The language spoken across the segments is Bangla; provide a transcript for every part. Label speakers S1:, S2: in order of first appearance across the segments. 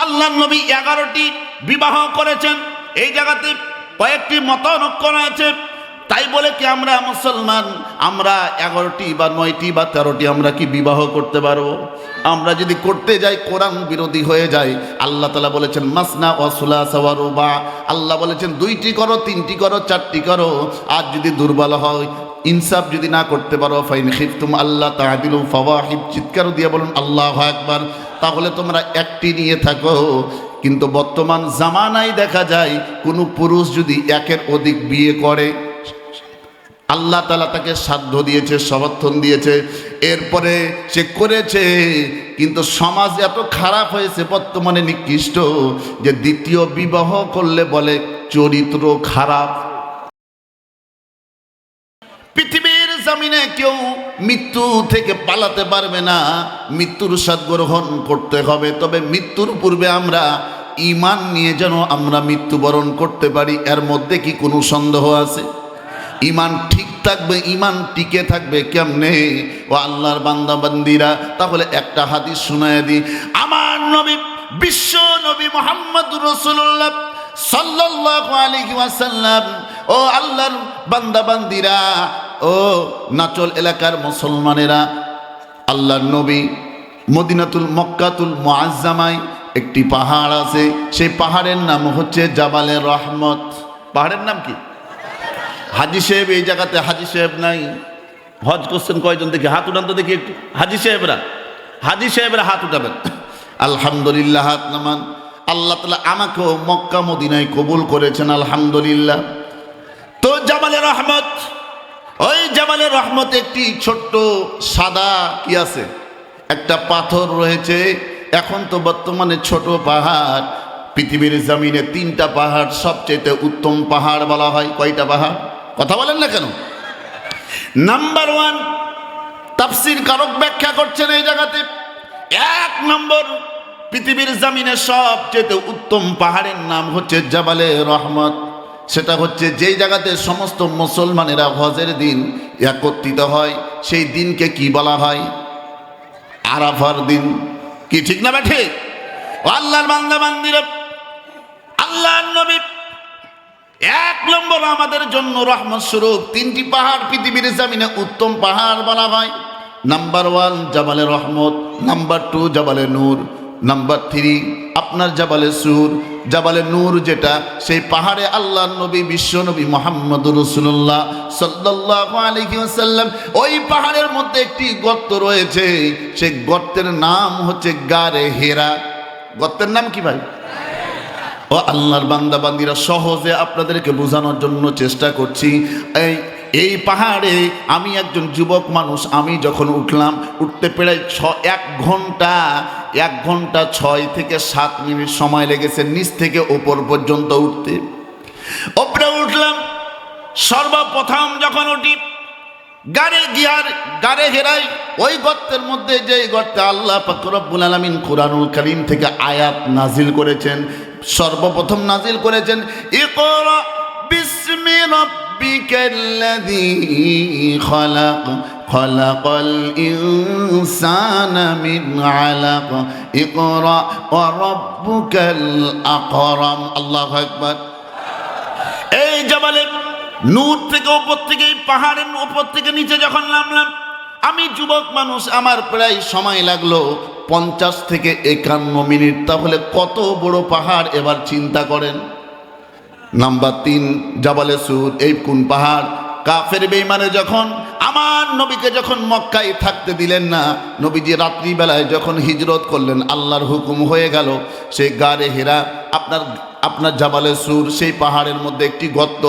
S1: আল্লাহ নবী 11টি বিবাহ করেছেন। এই জায়গাতে কয়েকটি মতানৈক্য রয়েছে। তাই বলে কি আমরা মুসলমান আমরা 11টি বা 9টি বা 13টি আমরা কি বিবাহ করতে পারবো? আমরা যদি করতে যাই কোরআন বিরোধী হয়ে যায়। আল্লাহ তাআলা বলেছেন মাসনা ওয়া সুলাসা ওয়া রুবা। আল্লাহ বলেছেন 2টি করো, 3টি করো, 4টি করো। আর যদি দুর্বল হয়, ইনসাফ যদি না করতে পারো, ফাইন খিফতুম আল্লাহ তাআদিলু ফাওয়াহিদ, চিৎকার দিয়ে বলুন আল্লাহু আকবার, তাহলে তোমরা একটি নিয়ে থাকো। কিন্তু বর্তমান জামানায় দেখা যায় কোনো পুরুষ যদি একের অধিক বিয়ে করে, আল্লাহ তাআলা তাকে সাধ্য দিয়েছে, সমর্থন দিয়েছে, এরপরে সে করেছে, কিন্তু সমাজ এত খারাপ হয়েছে বর্তমানে নিকৃষ্ট যে দ্বিতীয় বিবাহ করলে বলে চরিত্র খারাপ। পৃথিবীর জমিনে কেউ মৃত্যু থেকে পালাতে পারবে না, মৃত্যুর স্বাদ গ্রহণ করতে হবে। তবে মৃত্যুর পূর্বে আমরা ঈমান নিয়ে যেন আমরা মৃত্যুবরণ করতে পারি, এর মধ্যে কি কোনো সন্দেহ আছে? ঈমান ঠিক থাকবে, ঈমান টিকে থাকবে কেমনে? ও আল্লাহর বান্দা বান্দিরা, তাহলে একটা হাদিস শোনায় দিই। আমার নবী, বিশ্ব নবী মুহাম্মদুর রাসূলুল্লাহ সাল্লাল্লাহু আলাইহি ওয়াসাল্লাম, ও আল্লাহর বান্দা বান্দিরা, ও নাচল এলাকার মুসলমানেরা, আল্লাহর নবী মদিনাতুল মক্কাতুল মুআজ্জামায় একটি পাহাড় আছে, সেই পাহাড়ের নাম হচ্ছে জাবালে রহমত। পাহাড়ের নাম কি? হাজী সাহেব এই জায়গাতে হাজী সাহেব নাই, হজ করছেন কয়জন দেখি? হাত উঠান তো দেখি একটু। হাজী সাহেবরা হাত উঠাবেন। আলহামদুলিল্লাহ, হাত নামান। আল্লাহ তাআলা আমাকেও মক্কা মদিনায় কবুল করেছেন, আলহামদুলিল্লাহ। তো জাবালে রহমত, ওই জাবালে রহমত একটি ছোট্ট সাদা কি আছে, একটা পাথর রয়েছে। এখন তো বর্তমানে ছোট পাহাড়, পৃথিবীর জমিনে 3টা পাহাড় সবচেয়ে উত্তম পাহাড় বলা হয়। কয়টা পাহাড়? কথা বলেন না কেন? নাম্বার 1 তাফসীর কারক ব্যাখ্যা করছেন এই জায়গাতে, 1 নম্বর পৃথিবীর জমিনে সবচেয়ে উত্তম পাহাড়ের নাম হচ্ছে জাবালে রহমত। সেটা হচ্ছে যেই জায়গাতে সমস্ত মুসলমানেরা হজের দিন একত্রিত হয়, সেই দিনকে কি বলা হয়? আরাফার দিন। কি ঠিক না বেঠে? আল্লাহর বান্দা বান্দিরা, আল্লাহর নবী 1 নম্বর আমাদের জন্য রহমত স্বরূপ 3টি পাহাড় পৃথিবীর জমিনে উত্তম পাহাড় বলা হয়। নাম্বার 1 জাবালে রহমত, নাম্বার 2 জাবালে নূর, নাম্বার 3 আপনার জাবালে সুর। জাবালে নূর যেটা, সেই পাহাড়ে আল্লাহর নবী বিশ্ব নবী মুহাম্মদুর রাসূলুল্লাহ সাল্লাল্লাহু আলাইহি ওয়াসাল্লাম, ওই পাহাড়ের মধ্যে একটি গর্ত রয়েছে, সেই গর্তের নাম হচ্ছে গারে হেরা। গর্তের নাম কি ভাই? ও আল্লাহর বান্দা বান্দিরা, সহজে আপনাদেরকে বোঝানোর জন্য চেষ্টা করছি। এই পাহাড়ে আমি একজন যুবক মানুষ, আমি যখন উঠলাম, উঠতে প্রায় 1 ঘন্টা 6 থেকে 7 মিনিট সময় লেগেছে নিচ থেকে ওপর পর্যন্ত উঠতে। ওপরে উঠলাম, সর্বপ্রথম যখন উঠি গারে হেরাই, ওই গর্তের মধ্যে, যে গর্তে আল্লাহ পাক রব্বুল আলামিন কুরআনুল কারীম থেকে আয়াত নাজিল করেছেন, সর্বপ্রথম নাজিল করেছেন ইকরা বিসমি রাব্বিকাল্লাযী খালাক খালাকাল ইনসানা মিন আলাক ইকরা ওয়া রাব্বুকাল আকরাম। আল্লাহু আকবার। এই জাবালে নূর থেকে উপর থেকে, পাহাড়ের উপর থেকে নিচে যখন নামলাম, আমি যুবক মানুষ, আমার প্রায় সময় লাগলো 50 থেকে 51 মিনিট। তাহলে কত বড় পাহাড় এবার চিন্তা করেন। নাম্বার 3 জাবালে সুর। এই কোন পাহাড়? কাফের বেঈমানে যখন আমার নবীকে যখন মক্কায় থাকতে দিলেন না, নবীজি রাত্রিবেলায় যখন হিজরত করলেন, আল্লাহর হুকুম হয়ে গেল, সেই গারে হেরা আপনার জাবালে সুর, সেই পাহাড়ের মধ্যে একটি গর্ত।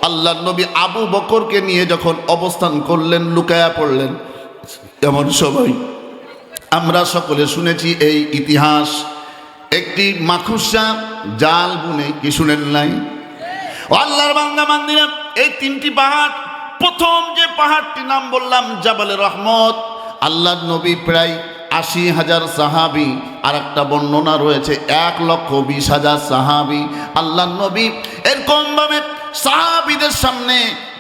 S1: আল্লাহর নবী আবু বকরকে নিয়ে যখন অবস্থান করলেন, লুকায়া পড়লেন, এমন সময় আমরা সকলে শুনেছি এই ইতিহাস, একটি মাকুসা জাল বুনে, কি শুনেন নাই? আল্লাহর বান্দা বান্দিরা, এই 3টি পাহাড়, প্রথম যে পাহাড়টির নাম বললাম জাবালে রহমত, আল্লাহর নবী প্রায় 80,000 সাহাবী, আর একটা বর্ণনা রয়েছে 1,20,000 সাহাবী। আল্লাহর নবী এরকমভাবে সাহাবীদের সামনে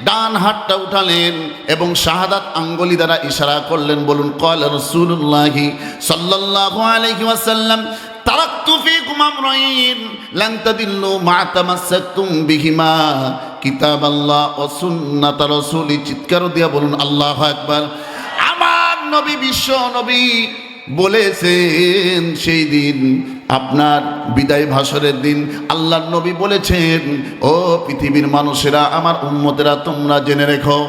S1: ডান হাতটা উঠালেন এবং শাহাদাত আঙ্গুলি দ্বারা ইশারা করলেন। বলুন ক্বালা রাসূলুল্লাহি সাল্লাল্লাহু আলাইহি ওয়াসাল্লাম তারাকতু ফীকুম আমরাইন লান তাদিল্লু মা তামাসসাকতুম বিহিমা কিতাবাল্লাহ ওয়া সুন্নাত রাসূলি। চিৎকার দিয়া বলুন আল্লাহু আকবার। আমার নবী, বিশ্ব নবী বলেছেন সেই দিন আপনার বিদায় ভাষণের দিন আল্লাহর নবী বলেছেন, ও পৃথিবীর মানুষেরা, আমার উম্মতেরা, তোমরা জেনে রেখো,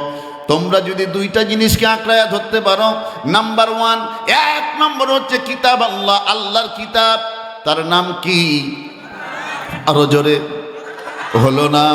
S1: তোমরা যদি দুইটা জিনিসকে আঁকড়ায়া ধরতে পারো, নাম্বার ওয়ান, এক নম্বর হচ্ছে কিতাব আল্লাহ, আল্লাহর কিতাব, তার নাম কি? আরো জোরে হলো না?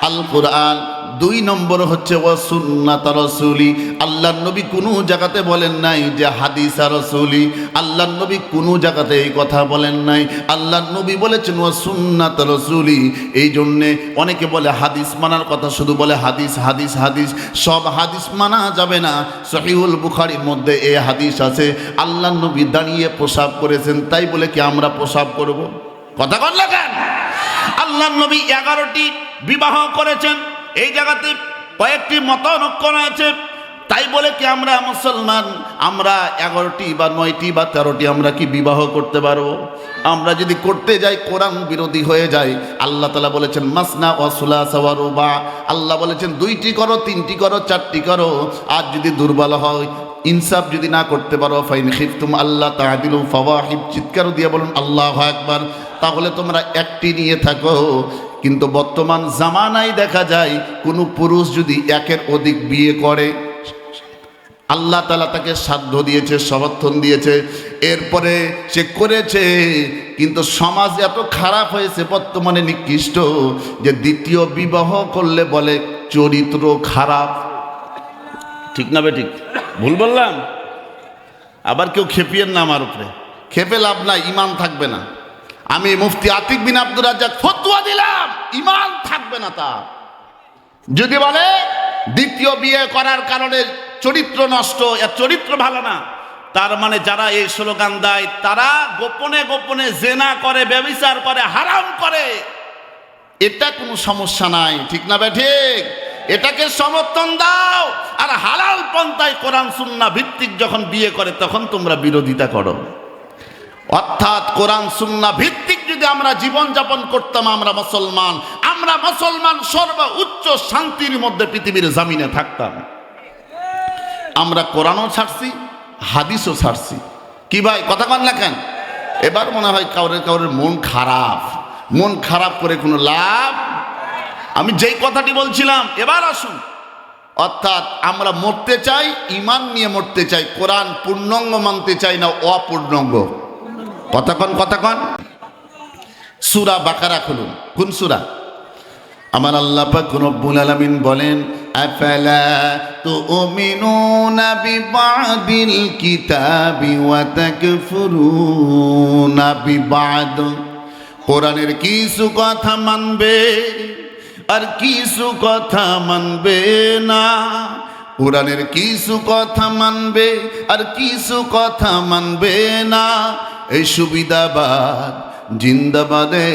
S1: আল কোরআন। দুই নম্বর হচ্ছে ওয়া সুন্নাত রাসূলি, আল্লাহর নবী কোনো জায়গাতে বলেন নাই যে হাদিস আর রাসূলি, আল্লাহর নবী কোনো জায়গাতে এই কথা বলেন নাই, আল্লাহর নবী বলেছেন ওয়া সুন্নাত রাসূলি। এই জন্যে অনেকে বলে হাদিস মানার কথা, শুধু বলে হাদিস হাদিস হাদিস। সব হাদিস মানা যাবে না। সহিহুল বুখারীর মধ্যে এই হাদিস আছে, আল্লাহর নবী দাঁড়িয়ে প্রসাব করেছেন, তাই বলে কি আমরা প্রসাব করব? কথা কন লাগেন। আল্লাহর নবী 11টি বিবাহ করেছেন, এই জায়গাতে কয়েকটি মতানৈক্য আছে, তাই বলে কি আমরা মুসলমান আমরা 11টি বা 9টি বা 13টি আমরা কি বিবাহ করতে পারবো? আমরা যদি করতে যাই কোরআন বিরোধী হয়ে যায়। আল্লাহ তাআলা বলেছেন মাসনা ওয়া সুলাসা ওয়া রুবা, আল্লাহ বলেছেন 2টি করো, 3টি করো, 4টি করো। আর যদি দুর্বল হয়, ইনসাফ যদি না করতে পারো, ফাইন খিফতুম আল্লাহ তাআদিলু ফাওয়াহিদ। চিৎকার দিয়ে বলুন আল্লাহু আকবার। তাহলে তোমরা একটি নিয়ে থাকো। কিন্তু বর্তমান জামানায় দেখা যায় কোনো পুরুষ যদি একের অধিক বিয়ে করে, আল্লাহ তাআলা তাকে সাধ্য দিয়েছে, সমর্থন দিয়েছে, এরপরে সে করেছে, কিন্তু সমাজ এত খারাপ হয়েছে বর্তমানে নিকৃষ্ট যে দ্বিতীয় বিবাহ করলে বলে চরিত্র খারাপ। ঠিক না বেঠিক? ভুল বললাম? আবার কেউ খেপিয়েন না আমার উপরে, খেপে লাভ নাই, ইমান থাকবে না। আমি মুফতি আতিক বিন আব্দুর রাজ্জাক ফতোয়া দিলাম, ইমান থাকবে না তার। যদি বলে দ্বিতীয় বিয়ে করার কারণে চরিত্র নষ্ট, এর চরিত্র ভালো না, তার মানে যারা এই স্লোগান দেয় তারা গোপনে গোপনে জেনা করে, ব্যভিচার করে, হারাম করে, এটা কোনো সমস্যা নাই। ঠিক না বেঠিক? এটাকে সমর্থন দাও। আর হালাল পন্থায় কোরআন সুন্নাহ ভিত্তিক যখন বিয়ে করে তখন তোমরা বিরোধিতা করো। অর্থাৎ কোরআন সুন্নাহ ভিত্তিক যদি আমরা জীবন যাপন করতাম, আমরা মুসলমান সর্বোচ্চ শান্তির মধ্যে পৃথিবীর জমিনে থাকতাম। আমরা কোরআনও ছাড়ছি, হাদিসও ছাড়ছি। কি ভাই কথা কন লেখেন? এবার মনে হয় কাউরের মন খারাপ করে কোনো লাভ। আমি যেই কথাটি বলছিলাম, এবার আসুন। অর্থাৎ আমরা মরতে চাই, ইমান নিয়ে মরতে চাই, কোরআন পূর্ণাঙ্গ মানতে চাই না অপূর্ণাঙ্গ। কথা কন। সূরা বাকারা খুলুন। কোন সূরা? আমার আল্লাহ পাক রব্বুল আলামিন বলেন, আফালা তুমিনুনা বিবাদিল কিতাবি ওয়া তাকফুরুনা বিবাদ। কোরআনের কিছু কথা মানবে আর কিছু কথা মানবে না, কোরআনের কিছু কথা মানবে আর কিছু কথা মানবে না। এই সুবিধাবাদ জিন্দাবাদে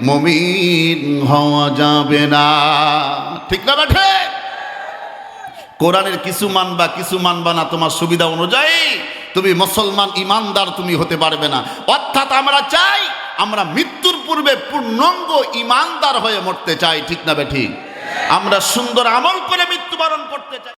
S1: মুমিন হওয়া যাবে না। ঠিক না বেঠে? কোরআনের কিছু মানবা কিছু মানবা না, তোমার সুবিধা অনুযায়ী তুমি মুসলমান ইমানদার তুমি হতে পারবে না। অর্থাৎ আমরা চাই, আমরা মৃত্যুর পূর্বে পূর্ণাঙ্গ ইমানদার হয়ে মরতে চাই। ঠিক না বেঠিক? আমরা সুন্দর আমল করে মৃত্যুবরণ করতে চাই।